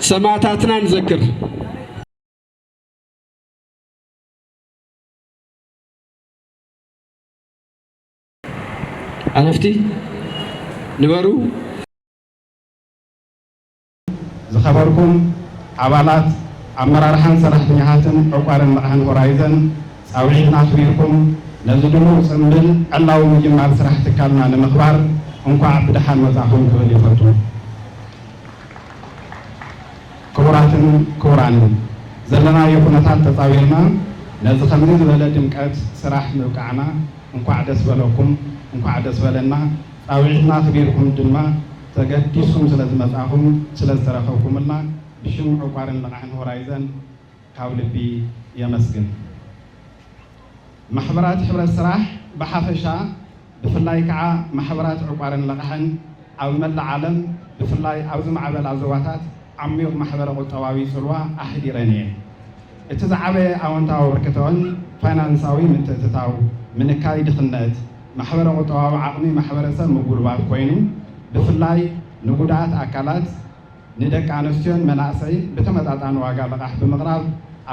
ሰማዕታትና ንዘክር። አነፍቲ ንበሩ ዝኸበርኩም አባላት አመራርሓን ሰራሕተኛታትን ዕቋርን ልቕሓን ሆራይዘን ፃውዒትና ክቢርኩም ነዚ ድሙቕ ፅምብል ዕላዊ ምጅማር ስራሕ ትካልና ንምኽባር እንኳዕ ብድሓን መጻእኹም ክብል ይፈቱ። ክቡራትን ክቡራንን ዘለናዮ ኩነታት ተፃዊርና ነዚ ከምዚ ዝበለ ድምቀት ስራሕ ምብቃዕና እንኳዕ ደስ በለኩም እንኳዕ ደስ በለና። ፃውዒትና ክቢርኩም ድማ ተገዲስኩም ስለ ዝመጻእኹም ስለ ዝተረኸብኩምና ብሽም ዕቋርን ልቕሓን ሆራይዘን ካብ ልቢ የመስግን። ማሕበራት ሕብረት ስራሕ ብሓፈሻ ብፍላይ ከዓ ማሕበራት ዕቋርን ልቕሓን ኣብ መላእ ዓለም ብፍላይ ኣብዚ ማዕበል ዞባታት ዓሚቕ ማሕበረ ቁጠባዊ ጽልዋ ኣሕዲረን እየን። እቲ ዝዓበየ ኣወንታዊ ብርክተውን ፋይናንሳዊ ምትእትታው ምንካይ ድኽነት ማሕበረ ቁጠባዊ ዓቕሚ ማሕበረሰብ ምጉልባት ኮይኑ ብፍላይ ንጉዳኣት ኣካላት ንደቂ ኣንስትዮን መናእሰይ ብተመጣጣኒ ዋጋ ልቓሕ ብምቕራብ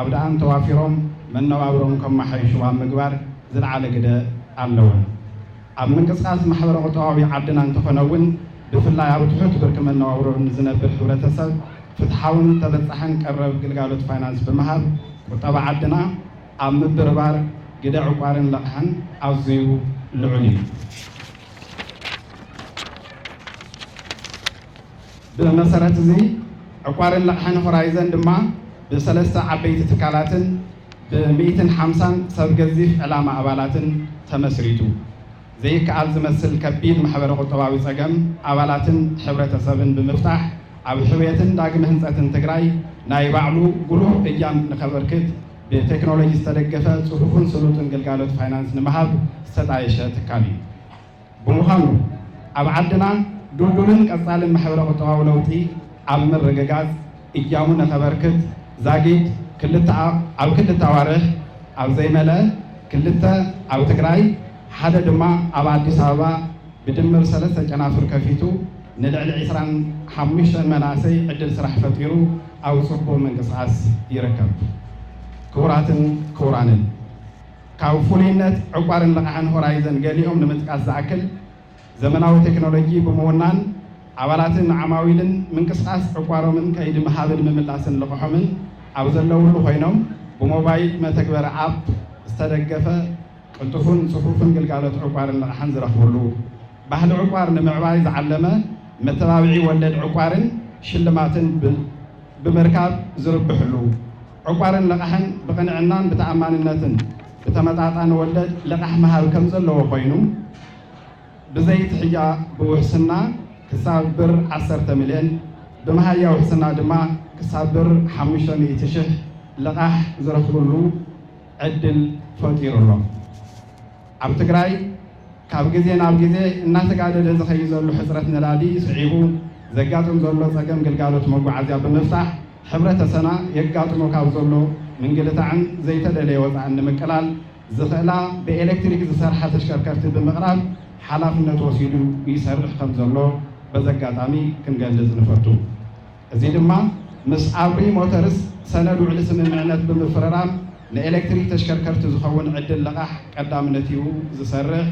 ኣብ ደኣን ተዋፊሮም መነባብሮም ከመሓይሹ ኣብ ምግባር ዝለዓለ ግደ ኣለዎን። ኣብ ምንቅስቃስ ማሕበረ ቁጠባዊ ዓድና እንተኾነ እውን ብፍላይ ኣብ ትሑት ብርኪ መነባብሮ ንዝነብር ሕብረተሰብ ፍትሓውን ተበፃሕን ቀረብ ግልጋሎት ፋይናንስ ብምሃብ ቁጠባ ዓድና ኣብ ምብርባር ግደ ዕቋርን ልቕሓን ኣዝዩ ልዑል እዩ። ብመሰረት እዚ ዕቋርን ልቕሓን ሆራይዘን ድማ ብሰለስተ ዓበይቲ ትካላትን ብ150 ሰብ ገዚፍ ዕላማ ኣባላትን ተመስሪቱ ዘይከኣል ዝመስል ከቢድ ማሕበረ ቁጠባዊ ፀገም ኣባላትን ሕብረተሰብን ብምፍታሕ ኣብ ሕውየትን ዳግመ ህንፀትን ትግራይ ናይ ባዕሉ ጉሉህ እጃም ንኸበርክት ብቴክኖሎጂ ዝተደገፈ ጽፉፍን ስሉጥን ግልጋሎት ፋይናንስ ንምሃብ ዝተጣየሸ ትካል እዩ። ብምዃኑ ኣብ ዓድና ዱልዱልን ቀጻልን ማሕበረ ቁጠባዊ ለውጢ ኣብ ምርግጋጽ እጃሙ ንኸበርክት ዛጊድ ኣብ ክልተ ኣዋርሕ ኣብ ዘይመለ ክልተ ኣብ ትግራይ ሓደ ድማ ኣብ አዲስ አበባ ብድምር 3 ጨናፍር ከፊቱ ንልዕሊ 25 መናእሰይ ዕድል ስራሕ ፈጢሩ ኣብ ጽቡቕ ምንቅስቓስ ይርከብ። ክቡራትን ክቡራንን ካብ ፍሉይነት ዕቋርን ልቕሓን ሆራይዘን ገሊኦም ንምጥቃስ ዝኣክል ዘመናዊ ቴክኖሎጂ ብምውናን ኣባላትን ዓማዊልን ምንቅስቓስ ዕቋሮምን ከይዲ ምሃብን ምምላስን ልቕሖምን ኣብ ዘለውሉ ኮይኖም ብሞባይል መተግበሪ ኣፕ ዝተደገፈ ቅልጡፍን ጽፉፍን ግልጋሎት ዕቋርን ልቕሓን ዝረኽብሉ ባህሊ ዕቋር ንምዕባይ ዝዓለመ መተባብዒ ወለድ ዕቋርን ሽልማትን ብምርካብ ዝርብሕሉ ዕቋርን ልቕሓን ብቕንዕናን ብተኣማንነትን ብተመጣጣኒ ወለድ ልቓሕ ምሃብ ከም ዘለዎ ኮይኑ ብዘይትሕያ ብውሕስና ክሳብ ብር 10 ሚልዮን ብመሃያ ውሕስና ድማ ክሳብ ብር 500,000 ልቓሕ ዝረኽብሉ ዕድል ፈጢሩሎ። ኣብ ትግራይ ካብ ግዜ ናብ ግዜ እናተጋደደ ዝኸይድ ዘሎ ሕፅረት ነዳዲ ስዒቡ ዘጋጥም ዘሎ ፀገም ግልጋሎት መጓዓዝያ ብምፍታሕ ሕብረተሰብና የጋጥሞ ካብ ዘሎ ምንግልታዕን ዘይተደለየ ወፃእን ንምቅላል ዝኽእላ ብኤሌክትሪክ ዝሰርሓ ተሽከርከርቲ ብምቕራብ ሓላፍነት ወሲዱ ይሰርሕ ከም ዘሎ በዚ ኣጋጣሚ ክንገልጽ ንፈቱ። እዚ ድማ ምስ ኣብሪ ሞተርስ ሰነድ ውዕሊ ስምምዕነት ብምፍርራም ንኤሌክትሪክ ተሽከርከርቲ ዝኸውን ዕድል ልቓሕ ቀዳምነት እዩ ዝሰርሕ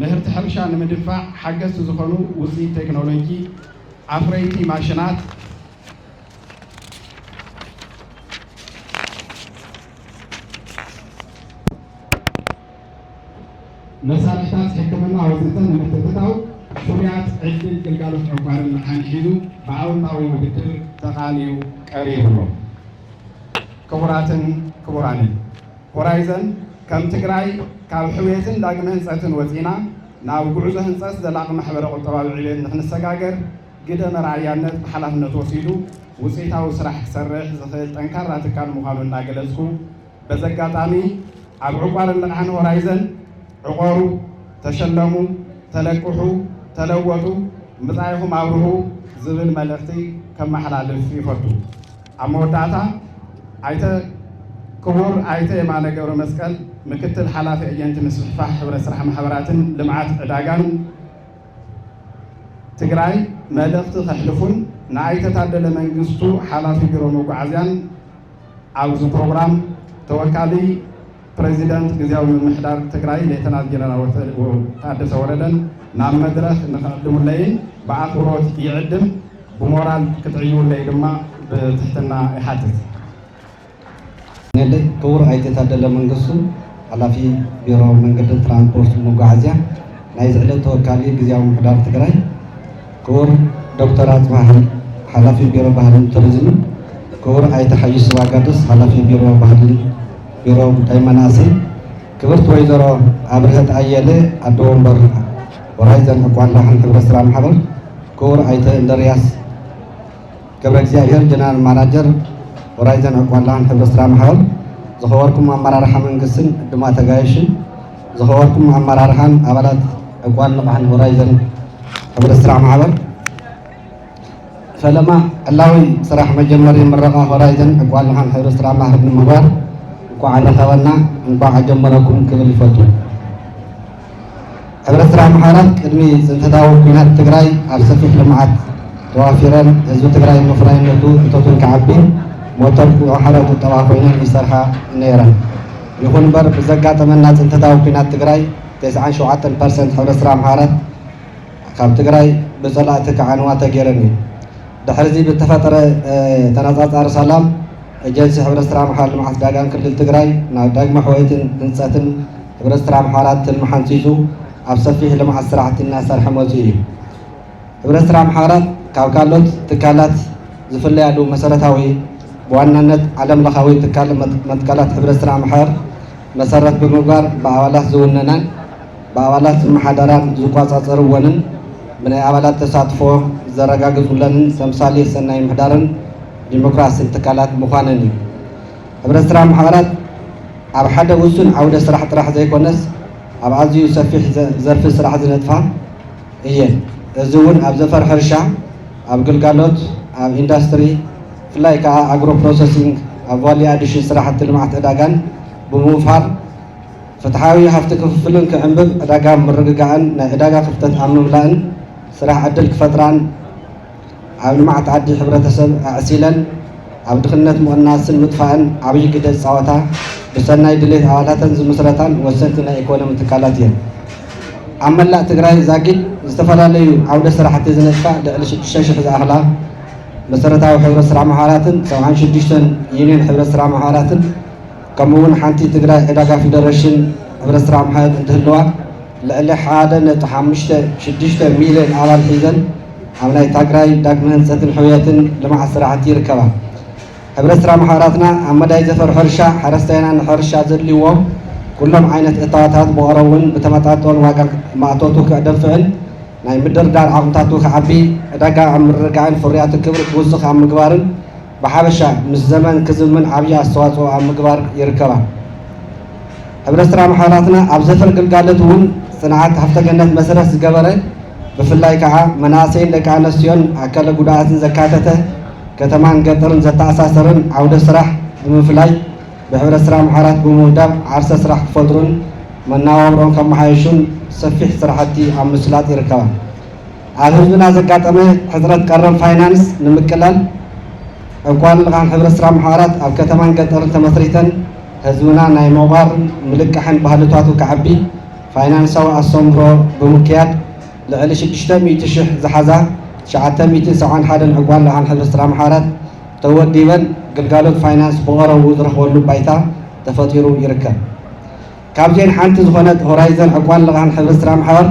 ምህርቲ ሕርሻ ንምድንፋዕ ሓገዝቲ ዝኾኑ ውፅኢት ቴክኖሎጂ ኣፍረይቲ ማሽናት መሳርሕታት ሕክምና ወዘተ ንምትእትታው ፍሉያት ዕድል ግልጋሎት ዕቋርን ልቕሓን ሒዙ ብኣወንታዊ ውድድር ተቓኒዩ ቀሪቡሎ። ክቡራትን ክቡራንን ሆራይዘን ከም ትግራይ ካብ ሕውየትን ዳግመ ህንፀትን ወፂና ናብ ጉዕዞ ህንፀት ዘላቒ ማሕበረ ቁጠባዊ ዕብየት ንኽንሰጋገር ግደ መርኣያነት ብሓላፍነት ወሲዱ ውፅኢታዊ ስራሕ ክሰርሕ ዝኽእል ጠንካራ ትካል ምዃኑ እናገለጽኩ በዚ ኣጋጣሚ ኣብ ዕቋርን ልቕሓን ሆራይዘን ዕቆሩ ተሸለሙ ተለቅሑ ተለወጡ ምፃይኹም አብርሁ ዝብል መልእኽቲ ከመሓላልፍ ይፈቱ። ኣብ መወዳእታ ኣይተ ክቡር ኣይተ የማነ ገብረ መስቀል ምክትል ሓላፊ ኤጀንት ምስፍሕፋሕ ሕብረት ስራሕ ማሕበራትን ልምዓት ዕዳጋን ትግራይ መልእኽቲ ከሕልፉን ንኣይተ ታደለ መንግስቱ ሓላፊ ቢሮ መጓዓዝያን ኣብዚ ፕሮግራም ተወካሊ ፕሬዚደንት ጊዜያዊ ምምሕዳር ትግራይ ሌተናንት ጀነራል ታደሰ ወረደን ናብ መድረክ ንኸቅድሙለይን ብኣኽብሮት ይዕድም ብሞራል ክትዕይውለይ ድማ ብትሕትና ይሓትት። ክቡር ኣይተ ታደለ መንግስቱ ሓላፊ ቢሮ መንገድን ትራንስፖርት መጓዓዝያ ናይ ዝዕለት ተወካሊ ጊዜያዊ ምምሕዳር ትግራይ፣ ክቡር ዶክተር ኣጽባህ ሓላፊ ቢሮ ባህልን ቱሪዝምን፣ ክቡር ኣይተ ሓይሽ ስባጋድስ ሓላፊ ቢሮ ባህልን ቢሮ ጉዳይ መናእሰይ፣ ክብርት ወይዘሮ ኣብርሀት ኣየለ ኣዶ ወንበር ሆራይዘን ዕቋር ልቃሕን ሕብረት ስራሕ ማሕበር፣ ክቡር ኣይተ እንድርያስ ገብረ እግዚኣብሔር ጀነራል ማናጀር ሆራይዘን ዕቋር ልቃሕን ሕብረት ስራሕ ማሕበር፣ ዝኸበርኩም ኣመራርሓ መንግስትን ድማ ተጋየሽን፣ ዝኸበርኩም ኣመራርሓን ኣባላት ዕቋር ልቃሕን ሆራይዘን ሕብረት ስራሕ ማሕበር፣ ፈለማ ዕላዊ ስራሕ መጀመሪ ምረቓ ሆራይዘን ዕቋር ልቃሕን ሕብረት ስራሕ ማሕበር ንምግባር እንኳዕ ረኸበና እንኳዕ ኣጀመረኩም ክብል ይፈቱ። ሕብረት ስራሕ ማሕበራት ቅድሚ ፅንተታዊ ኩናት ትግራይ ኣብ ሰፊሕ ልምዓት ተዋፊረን ህዝቢ ትግራይ ምፍራይነቱ እቶቱን ክዓቢ ሞተር ወሓረ ቁጠባ ኮይነን ይሰርሓ ነይረን። ይኹን እምበር ብዘጋጠመና ፅንተታዊ ኩናት ትግራይ 97% ሕብረት ስራሕ ማሕበራት ካብ ትግራይ ብፀላእቲ ክዓንዋ ተገይረን እዩ። ድሕሪ እዚ ብተፈጠረ ተነፃፃሪ ሰላም ኤጀንሲ ሕብረት ስራሕ ማሕበር ልምዓት ዕዳጋን ክልል ትግራይ ናብ ዳግመ ሕወይትን ህንፀትን ሕብረት ስራሕ ማሕበራት ትልሚ ሓንሲሱ ኣብ ሰፊሕ ልምዓት ስራሕቲ እናሰርሐ መፅኡ እዩ። ሕብረት ስራሕ ማሕበራት ካብ ካልኦት ትካላት ዝፍለያሉ መሰረታዊ ብዋናነት ዓለም ለኻዊ ትካል መትከላት ሕብረት ስራሕ ማሕበር መሰረት ብምግባር ብኣባላት ዝውነናን ብኣባላት ዝመሓደራን ዝቆፃፀርወንን ብናይ ኣባላት ተሳትፎ ዘረጋግፁለንን ተምሳሌት ሰናይ ምሕዳርን ዲሞክራሲን ትካላት ምዃነን እዩ። ሕብረት ስራሕ ማሕበራት ኣብ ሓደ ውሱን ዓውደ ስራሕ ጥራሕ ዘይኮነስ ኣብ ኣዝዩ ሰፊሕ ዘርፊ ስራሕ ዝነጥፋ እየን። እዚ እውን ኣብ ዘፈር ሕርሻ፣ ኣብ ግልጋሎት፣ ኣብ ኢንዱስትሪ ብፍላይ ከዓ ኣግሮ ፕሮሰሲንግ፣ ኣብ ቫልዩ ኣዲሽን ስራሕቲ ልምዓት ዕዳጋን ብምውፋር ፍትሓዊ ሃፍቲ ክፍፍልን ክዕንብብ ዕዳጋ ምርግጋእን ናይ ዕዳጋ ክፍተት ኣብ ምምላእን ስራሕ ዕድል ክፈጥራን ኣብ ልምዓት ዓዲ ሕብረተሰብ ኣዕሲለን ኣብ ድኽነት ምቕናስን ምጥፋእን ዓብዪ ግደ ዝፃወታ ብሰናይ ድሌት ኣባላተን ዝምስረታን ወሰንቲ ናይ ኢኮኖሚ ትካላት እየን። ኣብ መላእ ትግራይ ዛጊድ ዝተፈላለዩ ዓውደ ስራሕቲ ዝነጥፋ ልዕሊ 6,000 ዝኣኽላ መሰረታዊ ሕብረት ስራሕ ማሕበራትን 76 ዩኒየን ሕብረት ስራሕ ማሕበራትን ከምኡውን ሓንቲ ትግራይ ዕዳጋ ፌደሬሽን ሕብረት ስራሕ ማሕበር እንትህልዋ ልዕሊ 1.56 ሚልዮን ኣባል ሒዘን ኣብ ናይ ትግራይ ዳግመ ህንፀትን ሕውየትን ልምዓት ስራሕቲ ይርከባ። ሕብረት ስራሕ ማሕበራትና ኣብ መዳይ ዘፈር ሕርሻ ሓረስታይና ንሕርሻ ዘድልይዎ ኩሎም ዓይነት እታወታት ብቀረቡን ብተመጣጠኑ ዋጋ ማእቶቱ ከደፍዕን ናይ ምድርዳር ዓቕምታቱ ክዓቢ ዕዳጋ ኣብ ምርግጋዕን ፍርያቱ ክብሪ ክውስኽ ኣብ ምግባርን ብሓበሻ ምስ ዘመን ክዝምን ዓብዪ ኣስተዋፅኦ ኣብ ምግባር ይርከባ። ሕብረት ስራሕ ማሕበራትና ኣብ ዘፈር ግልጋሎት እውን ፅንዓት ሃፍተገነት መሰረት ዝገበረ ብፍላይ ከዓ መናእሰይን ደቂ ኣንስትዮን ኣካለ ጉድኣትን ዘካተተ ከተማን ገጠርን ዘተኣሳሰርን ዓውደ ስራሕ ብምፍላይ ብሕብረት ስራሕ ማሕበራት ብምውዳብ ዓርሰ ስራሕ ክፈጥሩን መነባብሮኦም ከመሓየሹን ሰፊሕ ስራሕቲ ኣብ ምስላጥ ይርከባ። ኣብ ህዝብና ዘጋጠመ ሕፅረት ቀረብ ፋይናንስ ንምቅላል ዕቋር ልቃሕን ሕብረት ስራሕ ማሕበራት ኣብ ከተማን ገጠርን ተመስሪተን ህዝብና ናይ ምዕቋርን ምልቃሕን ባህልታቱ ክዓቢ ፋይናንሳዊ ኣስተምህሮ ብምክያድ ልዕሊ 600,000 ዝሓዛ 971 ዕቋር ልቃሕን ሕብረት ስራሕ ማሕበራት ተወዲበን ግልጋሎት ፋይናንስ ብቀረቡ ዝረኽበሉ ባይታ ተፈጢሩ ይርከብ። ካብዚአን ሓንቲ ዝኾነት ሆራይዘን ዕቋር ልቃሕን ሕብረት ስራሕ ማሕበር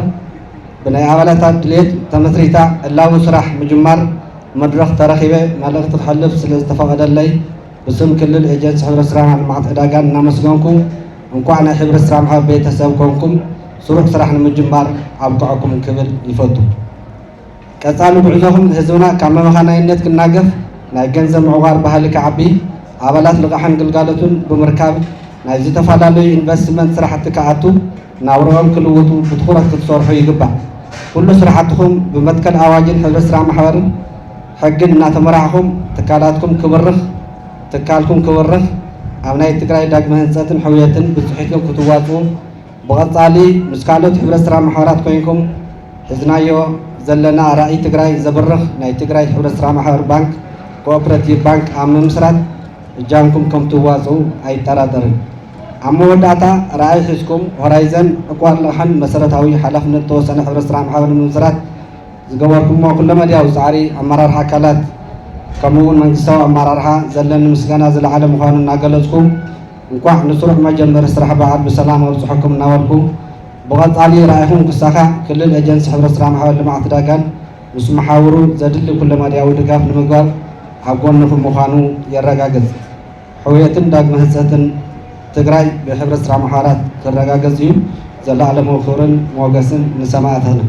ብናይ ኣባላታት ድሌት ተመስሪታ ዕላዊ ስራሕ ምጅማር መድረኽ ተረኺበ መልእኽቲ ክሕልፍ ስለ ዝተፈቐደለይ ብስም ክልል ኤጀንሲ ሕብረት ስራሕ ልምዓት ዕዳጋን እናመስገንኩ እንኳዕ ናይ ሕብረት ስራሕ ማሕበር ቤተሰብ ኮንኩም ስሩዕ ስራሕ ንምጅማር ኣብቅዐኩም ክብል ይፈቱ። ቀፃሊ ጉዕዞኹም ህዝብና ካብ መመኻናይነት ክናገፍ ናይ ገንዘብ ምዕቋር ባህሊ ክዓቢ ኣባላት ልቃሕን ግልጋሎትን ብምርካብ ናይ ዝተፈላለዩ ኢንቨስትመንት ስራሕቲ ከኣቱ ናብርኦም ክልውጡ ብትኩረት ክትሰርሑ ይግባእ ኩሉ ስራሕትኩም ብመትከል ኣዋጅን ሕብረት ስራሕ ማሕበርን ሕግን እናተመራሕኩም ትካላትኩም ክብርኽ ትካልኩም ክብርኽ ኣብ ናይ ትግራይ ዳግመ ህንፀትን ሕውየትን ብፅሒትኩም ክትዋፅኡ ብቐፃሊ ምስ ካልኦት ሕብረት ስራሕ ማሕበራት ኮይንኩም ሒዝናዮ ዘለና ራእይ ትግራይ ዘብርኽ ናይ ትግራይ ሕብረት ስራሕ ማሕበር ባንክ ኮኦፐሬቲቭ ባንክ ኣብ ምምስራት እጃምኩም ከም ትዋፅኡ ኣይጠራጠርን ኣብ መወዳእታ ራእይ ሒዝኩም ሆራይዘን ዕቋር ልቕሓን መሰረታዊ ሓላፍነት ተወሰነ ሕብረት ስራሕ ማሕበር ንምምስራት ዝገበርኩሞ ኩለ መድያዊ ፃዕሪ ኣመራርሓ ኣካላት ከምኡውን መንግስታዊ ኣመራርሓ ዘለኒ ምስጋና ዝለዓለ ምዃኑ እናገለፅኩም እንኳዕ ንስሩዕ መጀመሪ ስራሕ በዓል ብሰላም ኣብፅሐኩም እናበልኩ ብቐፃሊ ራእይኩም ክሳኻዕ ክልል ኤጀንሲ ሕብረት ስራሕ ማሕበር ልምዓት ዕዳጋን ምስ መሓውሩ ዘድሊ ኩለ መድያዊ ድጋፍ ንምግባር ኣብ ጎንኩም ምዃኑ የረጋግፅ ሕውየትን ዳግመ ህንፀትን ትግራይ ብሕብረት ስራሕ ማሕበራት ክረጋገፅ እዩ ዘለዓለ ክብርን ሞገስን ንሰማዕታትና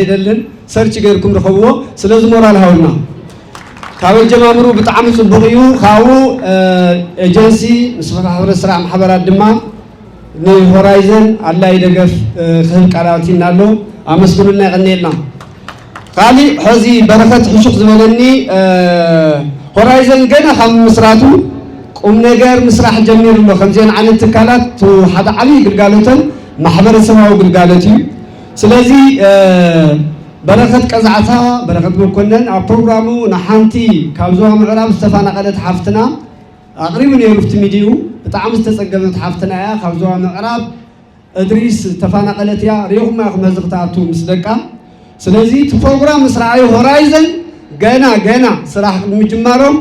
ይደልን ሰርች ገርኩም ረኸብዎ ስለዚ ሞራል ሃውልና ካብ ጀማምሩ ብጣዕሚ ጽቡቕ እዩ ካብኡ ኤጀንሲ ምስ ሕብረት ስራሕ ማሕበራት ድማ ንሆራይዘን ኣላይ ደገፍ ክህብ ቃላትና ኣሎ ኣመስግኑልና ይቀኒልና ካሊእ ሕዚ በረከት ሕሹቕ ዝበለኒ ሆራይዘን ገና ካብ ምስራቱ ቁም ነገር ምስራሕ ጀሚሩ ኣሎ ከምዚአን ዓይነት ትካላት ሓደ ዓብዪ ግልጋሎትን ማሕበረሰባዊ ግልጋሎት እዩ ስለዚ በረከት ቀዛዕታ በረከት መኮነን ኣብ ፕሮግራሙ ንሓንቲ ካብ ዞባ ምዕራብ ዝተፈናቐለት ሓፍትና ኣቕሪቡ ነይሩ ፍቲ ሚድዩ ብጣዕሚ ዝተፀገመት ሓፍትና እያ ካብ ዞባ ምዕራብ እድሪስ ተፈናቐለት እያ ሪኢኹም ኢኹም ህዝቢ ክትኣቱ ምስ ደቃ ስለዚ እቲ ፕሮግራም ምስ ረኣዩ ሆራይዘን ገና ስራሕ ምጅማሮም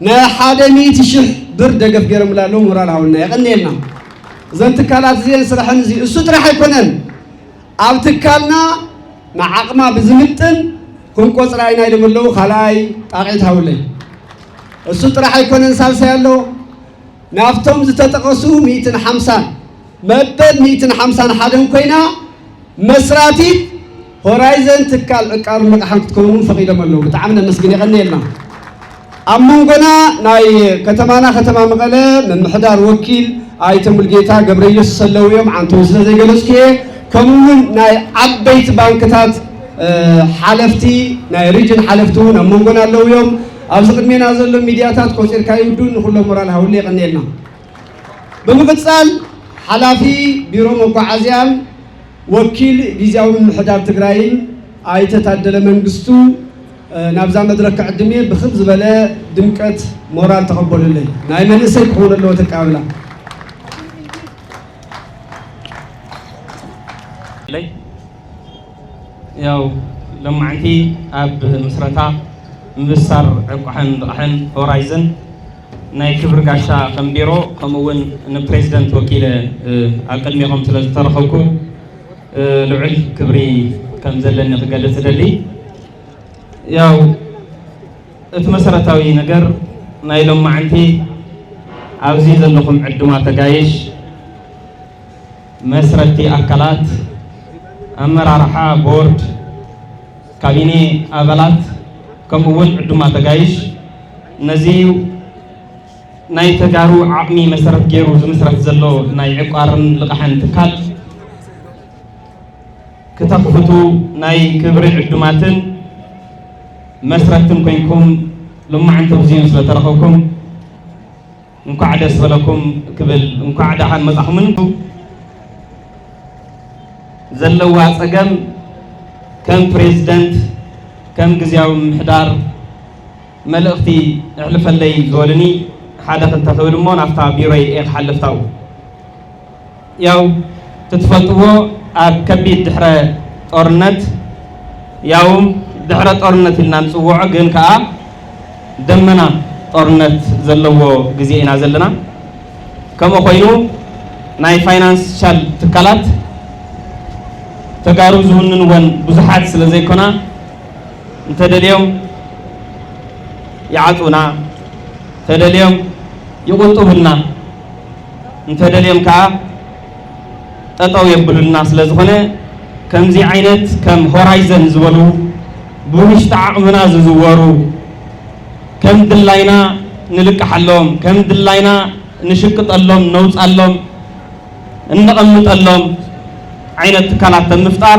ን100,000 ብር ደገፍ ገይሮምላ ኣለዉ ሞራል ሃውልና የቀኒየልና እዘን ትካላት እዚአን ስራሕን እዚ እሱ ጥራሕ ኣይኮነን ኣብ ትካልና ንዓቕማ ብዝምጥን ክንቆፅራ ኢና ኢሎም ኣለዉ ካልኣይ ጣቂት ሃውለይ እሱ ጥራሕ ኣይኮነን ሳልሳይ ኣሎ ናብቶም ዝተጠቐሱ 150 መበል 150 ሓደን ኮይና መስራቲት ሆራይዘን ትካል ዕቃር ልቕሓን ክትከውኑ ፈቒዶም ኣለዉ ብጣዕሚ ነመስግን የቀኒየልና ኣብ መንጎና ናይ ከተማና ከተማ መቐለ ምምሕዳር ወኪል ኣይተ ሙልጌታ ገብረየሱስ ኣለዉ እዮም ዓንተው ስለ ዘይገለፅኩ ከምኡውን ናይ ዓበይቲ ባንክታት ሓለፍቲ ናይ ሪጅን ሓለፍቲ እውን ኣብ መንጎና ኣለዉ እዮም ኣብዚ ቅድሜና ዘሎ ሚድያታት ቆፂርካ ይውዱን ንኩሎም ሞራል ሃውለ የቀኒየልና ብምቕፃል ሓላፊ ቢሮ መጓዓዝያን ወኪል ጊዜያዊ ምምሕዳር ትግራይን ኣይተታደለ መንግስቱ ናብዛ መድረክ ክዕድም እየ ብክብ ዝበለ ድምቀት ሞራል ተቐበሉለይ ናይ መንእሰይ ክኸውን ኣለዎ ተቃብላ ያው ለማዓንቲ ኣብ ምስረታ ምብሳር ዕቋሕን ልቕሕን ሆራይዘን ናይ ክብሪ ጋሻ ከም ቢሮ ከምኡውን ንፕሬዚደንት ወኪለ ኣብ ቅድሚኹም ስለ ዝተረኸብኩ ልዑል ክብሪ ከም ዘለኒ ክገልጽ ደሊ ያው እቲ መሰረታዊ ነገር ናይ ሎማዓንቲ ኣብዚ ዘለኹም ዕዱማ ተጋይሽ መስረቲ ኣካላት ኣመራርሓ ቦርድ ካቢኔ ኣባላት ከምኡውን ዕዱማ ተጋይሽ ነዚ ናይ ተጋሩ ዓቕሚ መሰረት ገይሩ ዝምስረት ዘሎ ናይ ዕቋርን ልቕሓን ትካል ክተኽፍቱ ናይ ክብሪ ዕዱማትን መስረትን ኮይንኩም ሎማዓንቲ ኣብዚኦም ስለተረኸብኩም እንኳዕ ደስ በለኩም ክብል እንኳዕ ደሓን መጻኹምን ዘለዋ ፀገም ከም ፕሬዚደንት ከም ግዚያዊ ምምሕዳር መልእኽቲ እሕልፈለይ ዝበሉኒ ሓደ ክልተ ክብል እሞ ናብታ ቢሮይ እየ ክሓልፍታው ያው ትትፈልጥዎ ኣብ ከቢድ ድሕረ ጦርነት ያው ድሕረ ጦርነት ኢልና ንፅውዖ ግን ከዓ ደመና ጦርነት ዘለዎ ግዜ ኢና ዘለና ከምኡ ኮይኑ ናይ ፋይናንሻል ትካላት ተጋሩ ዝውንንወን ብዙሓት ስለ ዘይኮና እንተደልዮም ይዓፁና እንተደልዮም ይቁጥቡልና እንተደልዮም ከዓ ጠጠው የብሉልና ስለ ዝኾነ ከምዚ ዓይነት ከም ሆራይዘን ዝበሉ ብውሽጢ ዓቕምና ዝዝወሩ ከም ድላይና ንልቅሓሎም ከም ድላይና نشقطلهم نوصلهم نقمطلهم عينت تكالات المفطار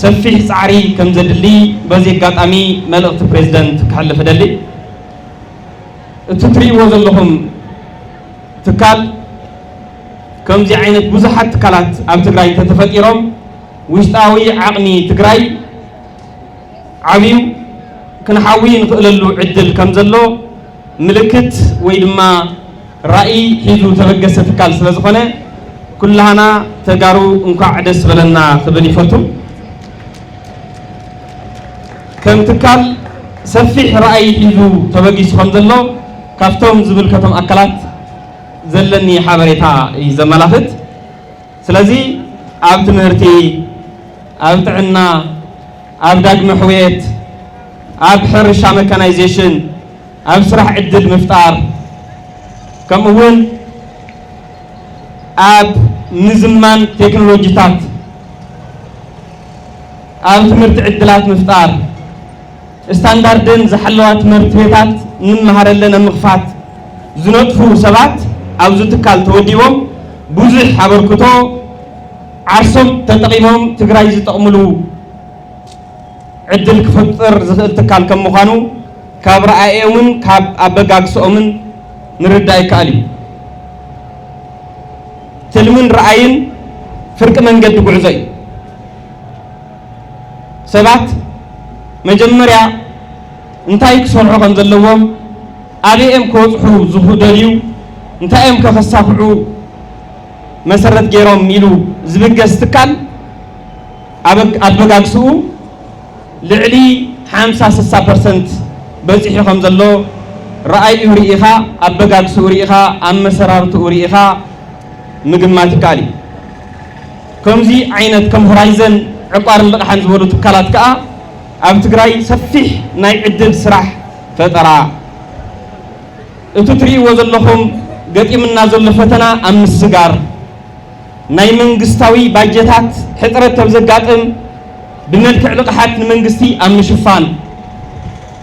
سفيح صعري كم زدلي بزي قاطامي ملقت بريزيدنت كحلف دلي تتريو زلهم تكال كم زي عينت بزحت تكالات اب تግራይ تتفقيرهم وشطاوي عقمي تግራይ عبيو كنحاوي نخللو عدل كم زلو ملكت ወይ ድማ رأي حيزو تبقس تكال ስለዝኾነ كلنا تجارو እንኳዕ ደስ በለና ክብል ይፈቱ كم تكال سفيح رأي حيزو تبقيس خم زلو كافتهم زبل كتم أكلات زلني حبريتا يزملافت سلازي أبت مهرتي أبت عنا أبداق محويت أب حرشة ميكانيزيشن أب سرح عدل مفتار كم هون أب نزمان تكنولوجيات أب تمرت عدلات مفتار ستاندردن زحلوات مرتبات نمهرلنا مخفات زنطفو سبات أو زتكال توديهم بوزح حبركتو عرسم تتقيمهم تقراي زتأملو عدل كفتر زتكال كم مخانو كاب رأيهم كاب أبقاقسؤمن نرداي كالي تلمن رأيين فرق من قد قعزي سبات مجمريا انتاي كسرعو كم زلوهم عليهم كوضحو زهو دليو انتايهم كفصافعو مسرت جيروم ميلو زبقة استكال أبقاقسو لعلي 56% بزيحي كم زلو رأي أوريئها أبقاقسو أوريئها أم مسرارت أوريئها مقمات كالي كمزي عينت كم هرايزن عقار اللقحان زبولو تكالات كأ أب تقراي سفيح ناي عدل سراح فترة اتتري وزلهم قطي من نازل فتنا أم السجار ناي منقستاوي باجتات حترت تبزقاتم بنلك لقحات منقستي أم شفان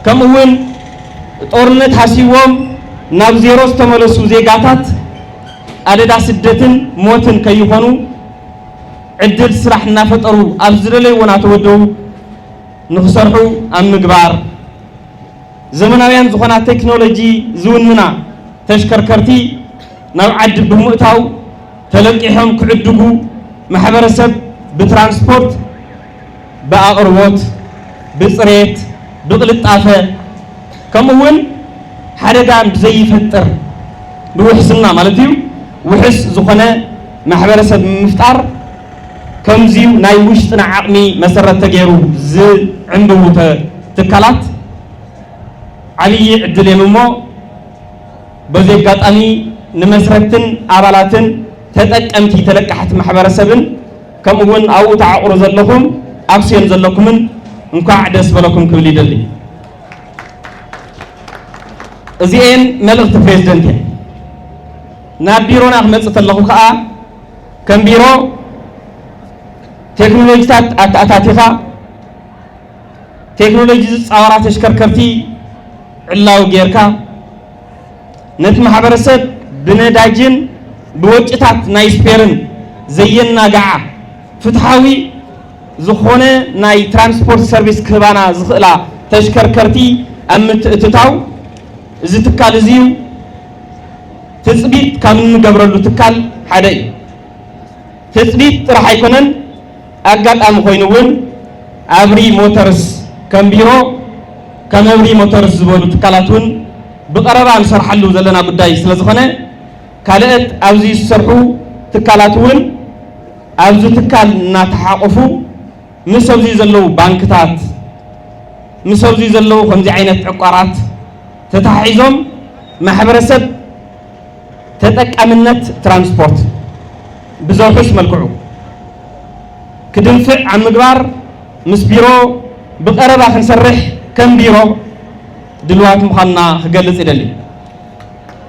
كم هون طورنت حسيوهم ناب زيروس تملسو زيقاتات أددا سدتن موتن كيفانو عدل سراح نافترو أبزرلي وناتودو نخسرحو أم مقبار زمناويان زخنا تكنولوجي زوننا تشكركرتي نوعد بمؤتاو تلقيهم كعدقو محبرسب بترانسبورت بأقربوت بصريت بقلطافة كمون حدقان بزي فتر بوحسنا مالتيو وحس زخنا محبرسب مفتار كمزيو ناي وشتنا عقمي مسرت تغيرو زي عنده تكالات علي عدل يممو بزي قاطاني نمسرتن عبالاتن تتقمتي تلقحت محبرسبن كمون او تعقر زلكم ابسين زلكمن انكو عدس بلكم كبلي دلي ازين ملغت بريزيدنت نابيرونا مصت لكم كا كم بيرو تكنولوجيات أتاتيخا تكنولوجي صورات تشكركرتي علاو غيركا نت محبرسب بنداجن بوجتات نايسبيرن زينا غا فتحاوي زخونه ناي ترانسبورت سيرفيس كبانا زخلا تشكركرتي امت اتتاو زي تكال زيو تثبيت كان نغبرلو تكال حداي تثبيت راح يكونن أقل أم خوينون أبري موتورس كم بيرو كم أبري موتورس زبولو تكالاتون بقرر عن سرح اللو زلنا قداي سلازخنا كالت أوزي سرحو تكالاتون أوزي تكال ناتحاقفو مسوزي زلو بانكتات مسوزي زلو خمزي عينة عقارات تتحيزهم محبرسب تتك أمنت ترانسبورت بزوحش ملكعو كدنفع عن مقبار مس بيرو بقربا خنسرح كم بيرو دلوات مخنا خقلص إدلي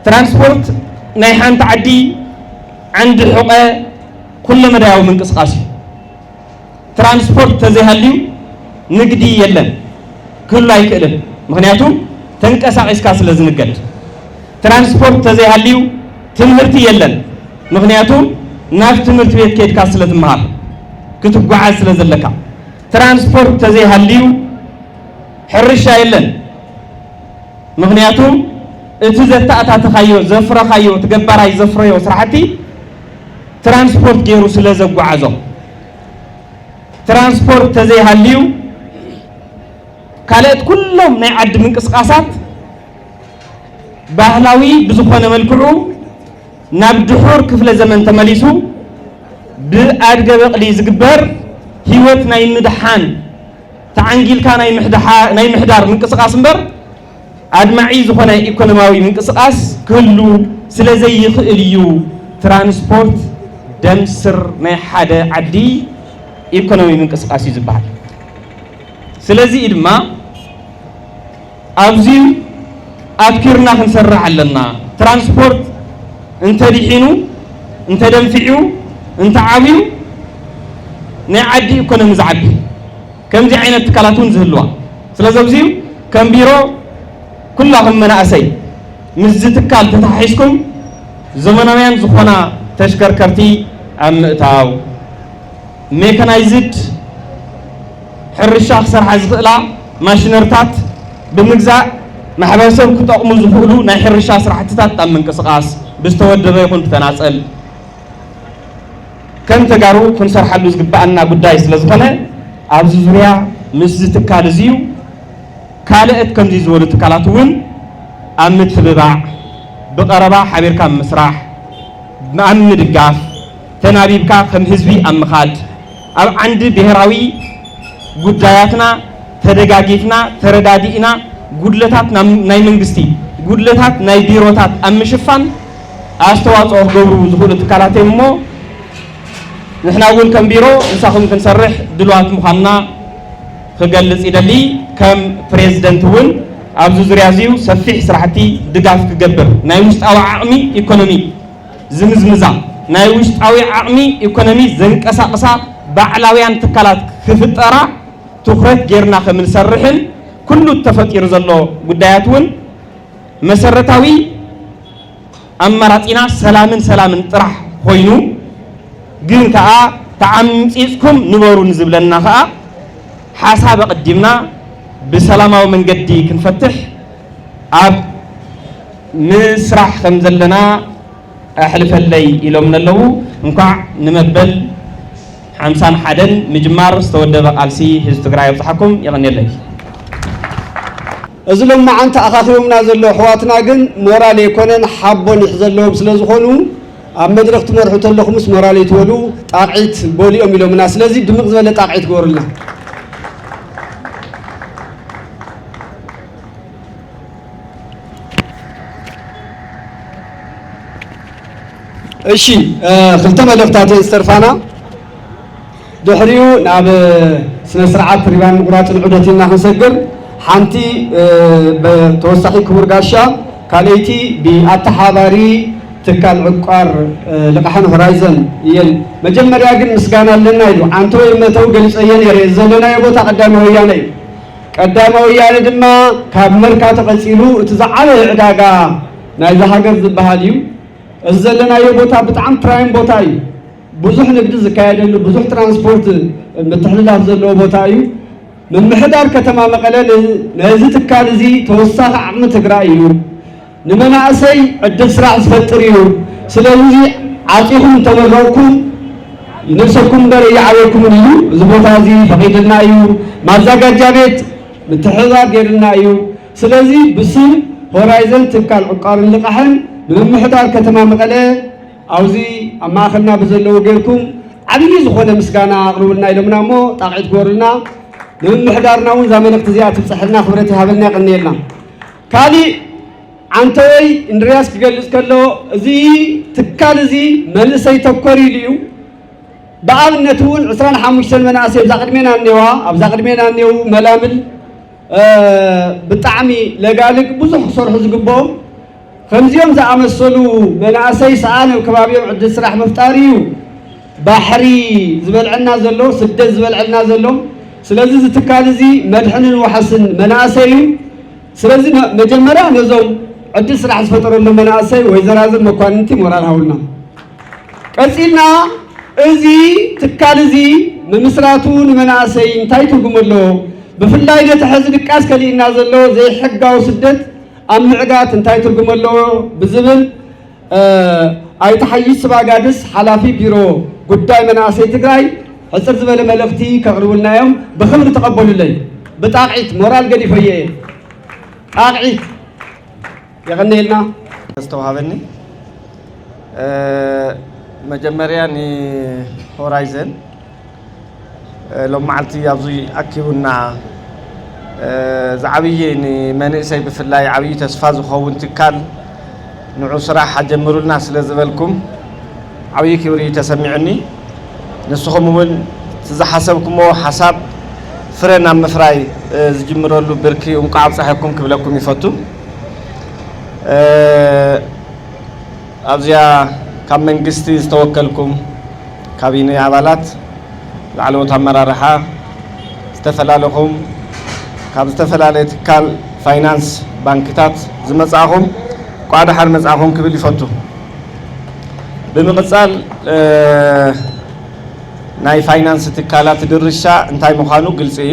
ترانسبورت نايحان تعدي عند حقه كل مدايو من قسقاسي ترانسبورت تزيهاليو نقدي يلن كل لا يكلن مغنياتو تنقساقس كاس لازنقد ترانسبورت تزيهاليو ትምህርቲ የለን ምክንያቱም ናብ ትምህርት ቤት ከድካ ስለትመሃር ክትጓዓዝ ስለዘለካ ትራንስፖርት ተዘይሃልዩ ሕርሻ የለን ምክንያቱም እቲ ዘተኣታተኻዮ ዘፍረኻዮ ትገባራይ ዘፍረዮ ስራሕቲ ትራንስፖርት ገይሩ ስለዘጓዓዞ ትራንስፖርት ተዘይሃልዩ ካልኦት ኩሎም ናይ ዓዲ ምንቅስቃሳት ባህላዊ ብዝኾነ መልክዑ ናብ ድሑር ክፍለ ዘመን ተመሊሱ ብኣድገ በቕሊ ዝግበር ህይወት ናይ ምድሓን ተዓንጊልካ ናይ ምሕዳር ምንቅስቃስ እምበር ኣድማዒ ዝኾነ ኢኮኖሚያዊ ምንቅስቃስ ክህሉ ስለዘይኽእል እዩ ትራንስፖርት ደም ስር ናይ ሓደ ዓዲ ኢኮኖሚ ምንቅስቃስ እዩ ዝበሃል ስለዚ ድማ ኣብዚ ኣትኪርና ክንሰርሕ ኣለና ትራንስፖርት እንተዲሒኑ እንተደንፊዑ እንተዓብዩ ናይ ዓዲ ኢኮኖሚ ዝዓቢ ከምዚ ዓይነት ትካላት እውን ዝህልዋ ስለዚ ኣብዚ ከም ቢሮ ኩላኹም መናእሰይ ምስ ዝትካል ተታሒዝኩም ዘመናውያን ዝኾና ተሽከርከርቲ ኣብ ምእታው ሜካናይዝድ ሕርሻ ክሰርሓ ዝኽእላ ማሽነርታት ብምግዛእ ማሕበረሰብ ክጠቕሙ ዝኽእሉ ናይ ሕርሻ ስራሕትታት ኣብ ምንቅስቃስ ብዝተወደበ ይኹን ብተናፀል ከም ተጋሩ ክንሰርሓሉ ዝግባአና ጉዳይ ስለዝኾነ ኣብዚ ዙርያ ምስ ዝትካል እዚዩ ካልኦት ከምዚ ዝበሉ ትካላት እውን ኣብ ምትብባዕ ብቐረባ ሓቢርካ ምስራሕ ኣብ ምድጋፍ ተናቢብካ ከም ህዝቢ ኣብ ምኻድ ኣብ ዓንዲ ብሄራዊ ጉዳያትና ተደጋጊፍና ተረዳዲእና ጉድለታት ናይ መንግስቲ ጉድለታት ናይ ቢሮታት ኣብ ምሽፋን ኣስተዋፅኦ ክገብሩ ዝኽእሉ ትካላት እሞ ንሕና እውን ከም ቢሮ ንሳኹም ክንሰርሕ ድልዋት ምዃንና ክገልጽ ይደሊ ከም ፕሬዝደንት እውን ኣብዚ ዙርያ እዚዩ ሰፊሕ ስራሕቲ ድጋፍ ክገብር ናይ ውሽጣዊ ዓቕሚ ኢኮኖሚ ዝምዝምዛ ናይ ውሽጣዊ ዓቕሚ ኢኮኖሚ ዘንቀሳቕሳ ባዕላውያን ትካላት ክፍጠራ ትኩረት ጌርና ከም ንሰርሕን ኩሉ ተፈጢሩ ዘሎ ጉዳያት እውን መሰረታዊ ኣማራፂና ሰላምን ጥራሕ ኮይኑ ግን ከዓ ተዓምፂፅኩም ንበሩ ንዝብለና ከዓ ሓሳብ ቀዲምና بسلامة ومن قدي كنفتح عب مسرح خمزلنا أحلف اللي إلى من اللو نقع نمبل حمسان حدن مجمار استودد بقالسي هستقرأي بصحكم يغني لي أزلهم ما أنت أخاطرهم نازل حواتنا جن مورالي كونن حبون يحزلهم سلازخونو أمدرك تمرح تلهم مس مورالي تولو تقعد بولي أميلو من الناس لازم دمغ زبالة تقعد قورلنا እሺ ክልተ መልእክታት ዝተርፋና ድሕሪኡ ናብ ስነ ስርዓት ሪባን ምቁራፅን ዑደትና ክንሰግር ሓንቲ ተወሳኺ ክቡር ጋሻ ካልአይቲ ብኣተሓባሪ ትካል ዕቋር ልቃሕን ሆራይዘን እየን መጀመርያ ግን ምስጋና ኣለና ኢሉ አንተ ወይ መተው ገልጸየን የረ ዘለናዮ ቦታ ቀዳማዊ ወያነ እዩ ቀዳማዊ ወያነ ድማ ካብ መርካቶ ቀፂሉ እቲ ዝዓበየ ዕዳጋ ናይዚ ሃገር ዝበሃል እዩ الزلنا يبوتا بتعم برايم بوتاي بزح نقد زكايدل بزح ترانسبورت متحلل هذا بوتاي من محدار كتما مقلل نزت كارزي توسع عم تقرأيو نمنا أسي عد سرع سفتريو سلوزي عاطيهم تمركم نفسكم در يعاوكم اليو زبوتا زي فقيدنا يو ما زاقا جابت متحلل غيرنا يو سلوزي بسم هورايزن تكال عقار اللقحن بمحضار كتما مقله أوزي أما أخذنا بزلو غيركم عبي زخونه مسكانا أقربنا إلى منامو طاقعت قورنا بمحضارنا وزمن اقتزيات بصحلنا خبرتي هابلنا قنيلنا كالي عنتوي إندرياس كجلس كله زي تكال زي ملسي تكوري ليو بقالنتون عسران حموشتن من أسيب زاقدمينا النوا أب زاقدمينا النوا ملامل بطعمي لقالك بزح صرح زقبهم خمزيوم زعمسلو من أساي سعان وكبابيوم عد سرح مفتاريو بحري زبل عنا زلو سدد زبل عنا زلو سلازي تكالزي مدحن وحسن من أساي سلازي مجمرة نزوم عدل سرح فطر اللي مناسي ويزرازل مكوانتي مورال هولنا قصينا ازي تكالزي ممسراتون مناسي انتاي ترغملو بفلاي نتحز دقاس كلينا زلو زي حقاو سدت ام معقات انتاي ترغملو بزبل اي تحيي سباغادس حلافي بيرو قداي مناسي تግራይ حصر زبل ملختي كقربلنا يوم بخمر تقبلوا لي بطاقعيت مورال قد يفيه طاقعيت يغني لنا استوهابني مجمريا ني هورايزن لو معلتي ابزي اكيبنا زعبيه ني منئسي بفلاي عبي تسفا زخون تكال نعو صراحه جمروا لنا سلازبلكم عبي كبري تسمعني نسخم من تزحسبكم حساب فرنا مفراي زجمروا بركي ومقعب صحيحكم كبلكم يفتو أبزيا كم من قستي استوكلكم كابيني عبالات لعلو تمرارحا استفلالكم كاب استفلالت كال فاينانس بانكتات زمصاهم قاعد حال مصاهم كبل يفتو بمقصال ناي فاينانس تكالات درشا انتاي مخانو قلصي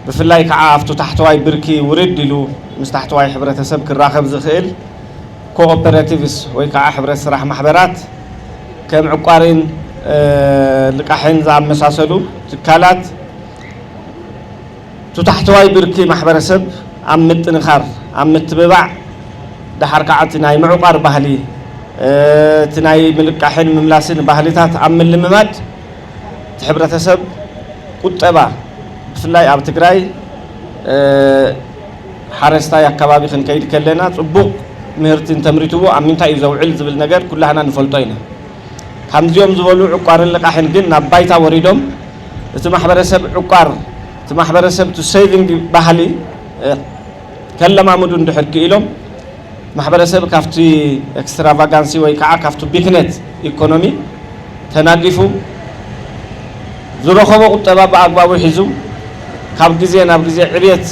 بفلاي كعافتو تحتواي بركي ورد له مستحتواي حبرتسب كراخب زخيل كوبراتيفس ወይ ከዓ ሕብረት ስራሕ ማሕበራት ከም ዕቋርን ልቃሕን ዝኣመሳሰሉ ትካላት ተታሕተዋይ ብርኪ ማሕበረሰብ ኣብ ምጥንኻር ኣብ ምትብባዕ ድሓር ከዓ እቲ ናይ ምዕቋር ባህሊ እቲ ናይ ምልቃሕን ምምላስን ባህልታት ኣብ ምልምማድ እቲ ሕብረተሰብ ቁጠባ ብፍላይ ኣብ ትግራይ حارستا يكبابي خن كيد كلنا صبوق مهرتين تمريتو أمينتا يزوعل زبل نجار كلها نفلتينا خمسيوم زبلو عقار لقاحن جن نبايتا وريدهم تسمح برسب عقار تسمح برسب تو سيفينج بحالي كلام عمودون دحرك إلهم محبرسب كافتي اكسترافاغانسي ويكع كافتو بيكنت إيكونومي تناقفو زروخو قطبا بأقبابو حزو كاب جزية ناب جزية عريت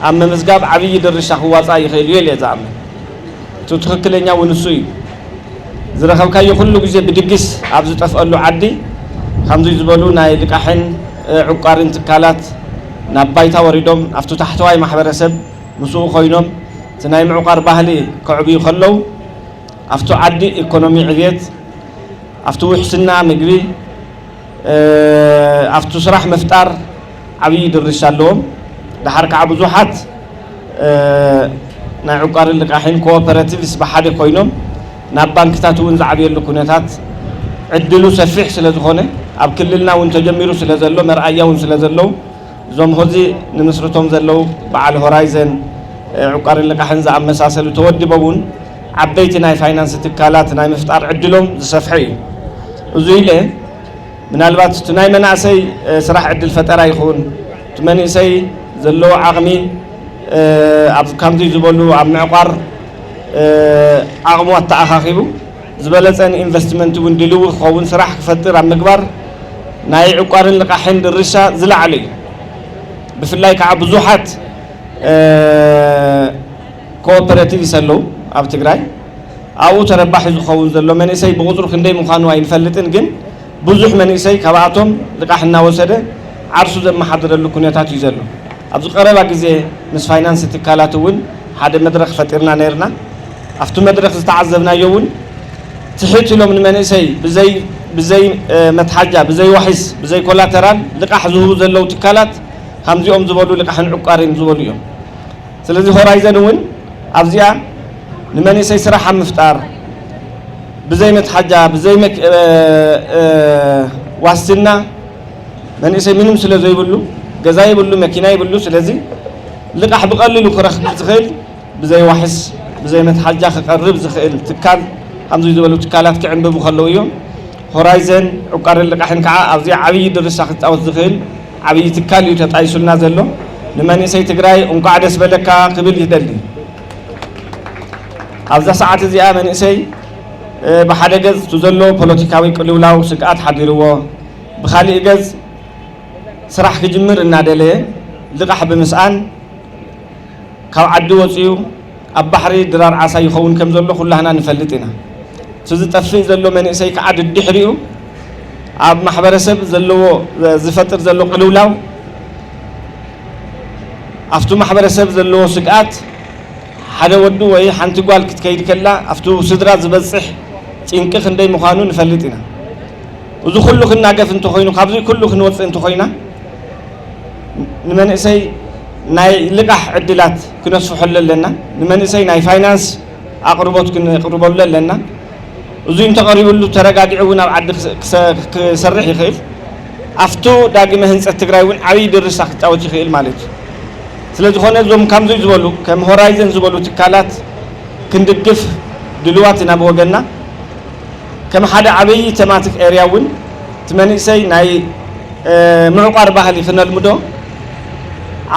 أما مزجاب عبيد الرشاق وواصع يخيليه لزعمه تتخكلنيا ونسوي زرخم كاي كله جزء بدقس عبز تفعله عدي خمسة زبالو ناي لقاحن عقارن تكالات نبايتا وريدهم أفتو تحتواي محبرسب مسوق خينهم تناي معقار بهلي كعبي خلو أفتو عدي إيكونومي عديت أفتو حسنا مقبي أفتو صراح مفتار عبيد الرشالهم دحرك عبزوحات ناي عقار اللقاحين كوبراتيفس بحالي خينهم نابانك تاتون زعبي اللكونات عدلو سفيح سلازخونه أب كلنا ونتجمرو سلازلو مرأيا ونسلازلو زوم هذي نمسرتهم زلو بعد هورايزن عقار اللقاحين زعم مساسل تودي بون عبيتنا فاينانس تكالات ناي مفتار عدلهم سفحي وزيله من البات تناي مناسي سراح عدل فترة يخون تمنيسي زلو عقمي أب كامزي زبلو عم عقار عقمو التأخاخيبو زبالتان إنفستمنت وندلو خوون سراح كفتر عم مقبر ناي عقار اللقاحين الرشا زلع علي بفلاي كعبزوحات كوبراتيف يسلو أب تقراي أو تربح يخون زلو منيسي بغضر خندي مخانو أين فلتن جن بزوح منيسي كبعتهم لقاحنا وسده عرسو زي ما حضر اللكونياتات يزلو أبزو قريبا كزي مس فاينانس تكالاتون حد مدرخ فترنا نيرنا أفتو مدرخ تعذبنا يوون تحيت له من منيسي بزي متحجة بزي وحس بزي كولاترال لقاح زهو زلو تكالات خمسي أم زبالو لقاحن عقارين زبالو يوم سلازي هورايزن ون أبزيا لمنيسي سراحة مفتار بزي متحجة بزي واسنا منيسي منهم سلازي يبلو جزاي يبلو مكينة يبلو سلازي لقاح بقللو كرخ زخيل بزي وحس بزي متحجة خقرب زخيل تكال خمسة زبالو تكالات كعنبو خلو يوم هورايزن عقار اللقاحن كعا أبزيا عبي درس أخذ أو زخيل عبي تكال يتعيشلنا زلو لمن يسي تقراي انقعد اسبلك قبل يدلي أبزا ساعات زي من يسي بحاجة جز تزلو بوليتيكاوي قلولاو سقات حديروا بخالي جز سراح كجمر النادلة لقاح بمسان كاو عدو وصيو ኣብ ባሕሪ ድራር ዓሳ ይኸውን ከም ዘሎ ኩላህና ንፈልጥ ኢና ዝጠፍእ ዘሎ መንእሰይ ከዓ ድድሕሪኡ ኣብ ማሕበረሰብ ዘለዎ ዝፈጥር ዘሎ ቅልውላው ኣፍቱ ማሕበረሰብ ዘለዎ ስግኣት ሓደ ወዱ ወይ ሓንቲ ጓል ክትከይድ ከላ ኣፍቱ ስድራ ዝበፅሕ ጭንቂ ክንደይ ምዃኑ ንፈልጥ ኢና እዚ ኩሉ ክናገፍ እንተኮይኑ ካብዚ ኩሉ ክንወፅእ እንተኮይና ንመንእሰይ ናይ ልቃሕ ዕድላት ክነስፍሐሉ ኣለና ንመንእሰይ ናይ ፋይናንስ ኣቅርቦት ክንቅርበሉ ኣለና እዚ እንተቀሪብሉ ተረጋጊዑ እውን ኣብ ዓዲ ክሰርሕ ይኽእል ኣፍቱ ዳግመ ህንፀት ትግራይ እውን ዓብይ ድርሻ ክጫወት ይኽእል ማለት እዩ ስለዝኾነ እዞም ከምዚ ዝበሉ ከም ሆራይዘን ዝበሉ ትካላት ክንድግፍ ድልዋት ኢና ብወገንና ከም ሓደ ዓብይ ተማቲክ ኤርያ እውን ትመንእሰይ ናይ ምዕቋር ባህሊ ክነልምዶ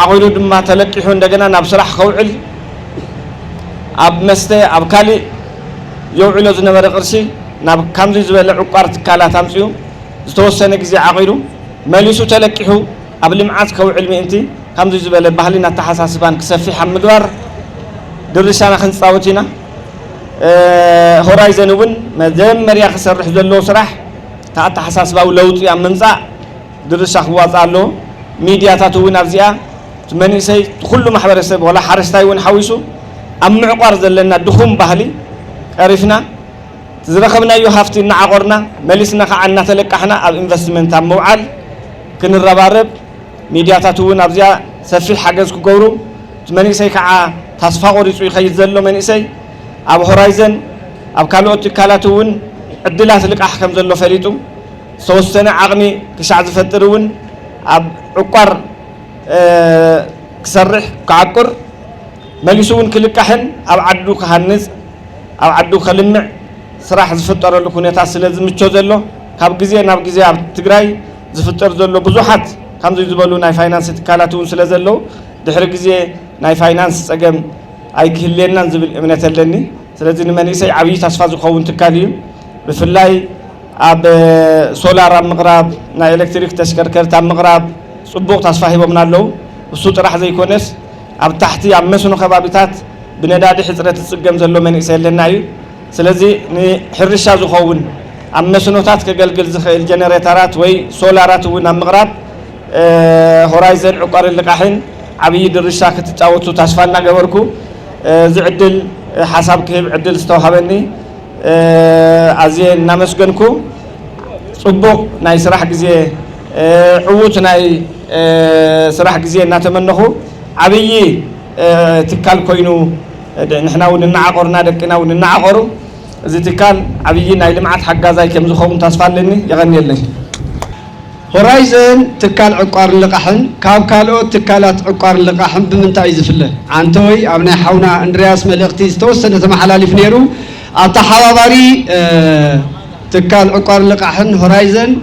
ዓቂሉ ድማ ተለቂሑ እንደገና ናብ ስራሕ ከውዕል ኣብ መስተ ኣብ ካልእ የውዕሎ ዝነበረ ቅርሲ ናብ ከምዚ ዝበለ ዕቋር ትካላት ኣምፅኡ ዝተወሰነ ግዜ ዓቂሉ መሊሱ ተለቂሑ ኣብ ልምዓት ከውዕል ምእንቲ ከምዚ ዝበለ ባህሊና ኣተሓሳስባን ክሰፊሕ ኣብ ምግባር ድርሻና ክንፃወት ኢና ሆራይዘን እውን መጀመርያ ክሰርሕ ዘለዎ ስራሕ ኣተሓሳስባዊ ለውጢ ኣብ ምምፃእ ድርሻ ክዋፅእ ኣለዎ ሚድያታት እውን ኣብዚኣ መንእሰይ ኩሉ ማሕበረሰብ ወላ ሓረስታይ እውን ሓዊሱ ኣብ ምዕቋር ዘለና ድኹም ባህሊ ቀሪፍና ዝረኸብናዮ ሃፍቲ እናዓቆርና መሊስና ከዓ እናተለቃሕና ኣብ ኢንቨስትመንት ኣብ ምውዓል ክንረባረብ ሚድያታት እውን ኣብዚኣ ሰፊሕ ሓገዝ ክገብሩ መንእሰይ ከዓ ተስፋ ቆሪፁ ይኸይድ ዘሎ መንእሰይ ኣብ ሆራይዘን ኣብ ካልኦት ትካላት እውን ዕድላት ልቃሕ ከም ዘሎ ፈሊጡ ዝተወሰነ ዓቕሚ ክሻዕ ዝፈጥር እውን ኣብ ዕቋር ክሰርሕ ክዓቁር መሊሱ እውን ክልቃሕን ኣብ ዓዱ ክሃንፅ ኣብ ዓዱ ከልምዕ ስራሕ ዝፍጠረሉ ኩነታት ስለ ዝምቾ ዘሎ ካብ ግዜ ናብ ግዜ ኣብ ትግራይ ዝፍጠር ዘሎ ብዙሓት ከምዚ ዝበሉ ናይ ፋይናንስ ትካላት እውን ስለ ዘለው ድሕሪ ግዜ ናይ ፋይናንስ ፀገም ኣይክህልየናን ዝብል እምነት ኣለኒ ስለዚ ንመንእሰይ ዓብዪ ተስፋ ዝኸውን ትካል እዩ ብፍላይ ኣብ ሶላር ኣብ ምቕራብ ናይ ኤሌክትሪክ ተሽከርከርቲ ኣብ ምቕራብ ፅቡቅ ተስፋ ሂቦምና ኣለዉ እሱ ጥራሕ ዘይኮነስ ኣብ ታሕቲ ኣብ መስኖ ከባቢታት ብነዳዲ ሕፅረት ዝፅገም ዘሎ መንእሰይ ኣለና እዩ ስለዚ ንሕርሻ ዝኸውን ኣብ መስኖታት ከገልግል ዝኽእል ጀነሬተራት ወይ ሶላራት እውን ኣብ ምቕራብ ሆራይዘን ዕቋርን ልቃሕን ዓብዪ ድርሻ ክትጫወቱ ተስፋ እናገበርኩ ዝዕድል ሓሳብ ክህብ ዕድል ዝተዋሃበኒ ኣዝየ እናመስገንኩ ፅቡቅ ናይ ስራሕ ግዜ ዕዉት ናይ ስራሕ ግዜ እናተመነኹ ዓብዪ ትካል ኮይኑ ንሕና እውን እናዓቆርና ደቅና እውን እናዓቆሩ እዚ ትካል ዓብዪ ናይ ልምዓት ሓጋዛይ ከም ዝኸውን ተስፋ ኣለኒ ይቐኒየለይ ሆራይዘን ትካል ዕቋርን ልቃሕን ካብ ካልኦት ትካላት ዕቋርን ልቃሕን ብምንታይ ዝፍለ ዓንተወይ ኣብ ናይ ሓውና እንድርያስ መልእኽቲ ዝተወሰነ ተመሓላሊፍ ነይሩ ኣብ ተሓባባሪ ትካል ዕቋርን ልቃሕን ሆራይዘን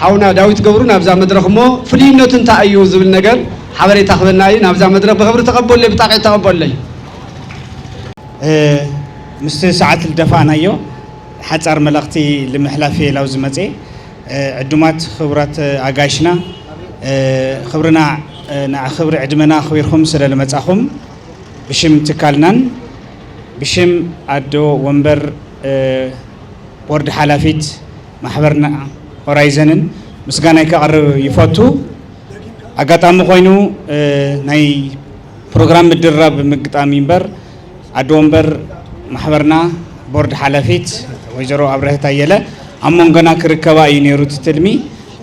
ሓውና ዳዊት ገብሩ ናብዛ መድረክ እሞ ፍልይነቱ እንታይ እዩ ዝብል ነገር ሓበሬታ ክበና እዩ ናብዛ መድረክ ብክብሪ ተቐበለይ ብጣቂዕ ተቐበለይ ምስቲ ሰዓት ልደፋእናዮ ሓፃር መልእኽቲ ልምሕላፍ ላው ዝመፀ ዕዱማት ክቡራት ኣጋይሽና ክብርና ክብሪ ዕድመና ክቢርኩም ስለ ልመፃኹም ብሽም ትካልናን ብሽም ኣዶ ወንበር ቦርድ ሓላፊት ማሕበርና ሆራይዘንን ምስጋናይ ከቕርብ ይፈቱ ኣጋጣሚ ኮይኑ ናይ ፕሮግራም ምድራብ ምግጣሚ እምበር ኣዶ ወንበር ማሕበርና ቦርድ ሓላፊት ወይዘሮ ኣብረህት ኣየለ ኣብ መንጎና ክርከባ እዩ ነይሩ ትልሚ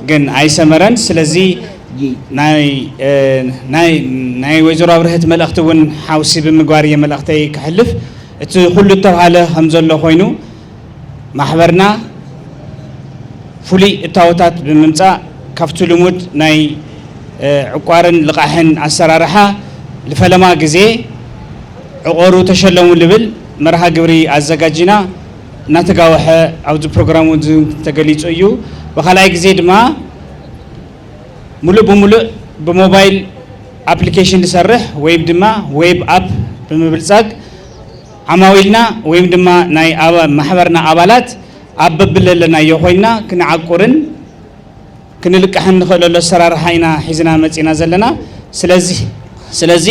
ግን ኣይሰመረን ስለዚ ናይ ወይዘሮ ኣብረህት መልእኽቲ እውን ሓውሲ ብምግባር እየ መልእኽተይ ክሕልፍ እቲ ኩሉ ተባሃለ ከም ዘሎ ኮይኑ ማሕበርና ፍሉይ እታወታት ብምምፃእ ካብቲ ልሙድ ናይ ዕቋርን ልቃሕን ኣሰራርሓ ዝፈለማ ግዜ ዕቆሩ ተሸለሙ ልብል መርሃ ግብሪ ኣዘጋጂና እናተጋወሐ ኣብዚ ፕሮግራሙ ተገሊጹ እዩ ብኻልኣይ ግዜ ድማ ሙሉእ ብሙሉእ ብሞባይል ኣፕሊኬሽን ዝሰርሕ ወይ ድማ ዌብ ኣፕ ብምብልፃግ ዓማዊልና ወይ ድማ ናይ ማሕበርና ኣባላት ኣብ በብለለናዮ ኮይና ክንዓቁርን ክንልቃሕን ንኽእለሉ ኣሰራርሓ ኢና ሒዝና መፂና ዘለና ስለዚ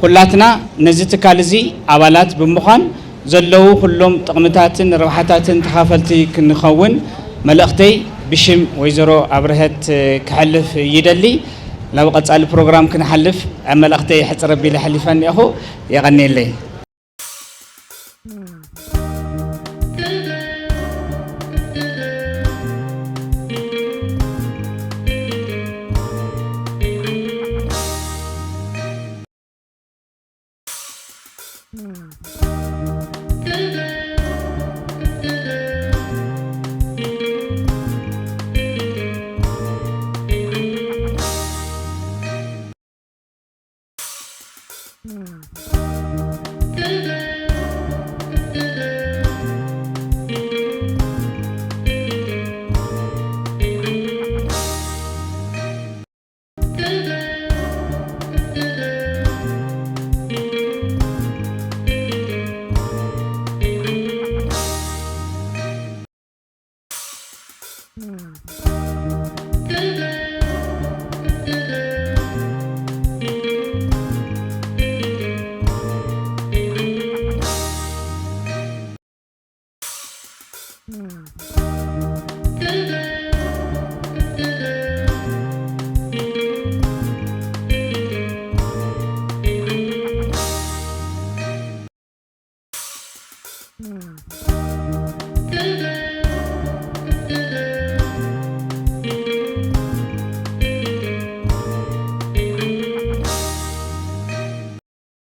ኩላትና ነዚ ትካል እዚ አባላት ብምዃን ዘለው ሁሉም ጥቅምታትን ረብሓታትን ተኻፈልቲ ክንኸውን መልእኽተይ ብሽም ወይዘሮ አብርሃት ክሕልፍ ይደሊ ናብ ቀጻሊ ፕሮግራም ክንሓልፍ መልእኽተይ ሕፅር ኣቢለ ሓሊፈኒ ኢኹ የቀኒየለይ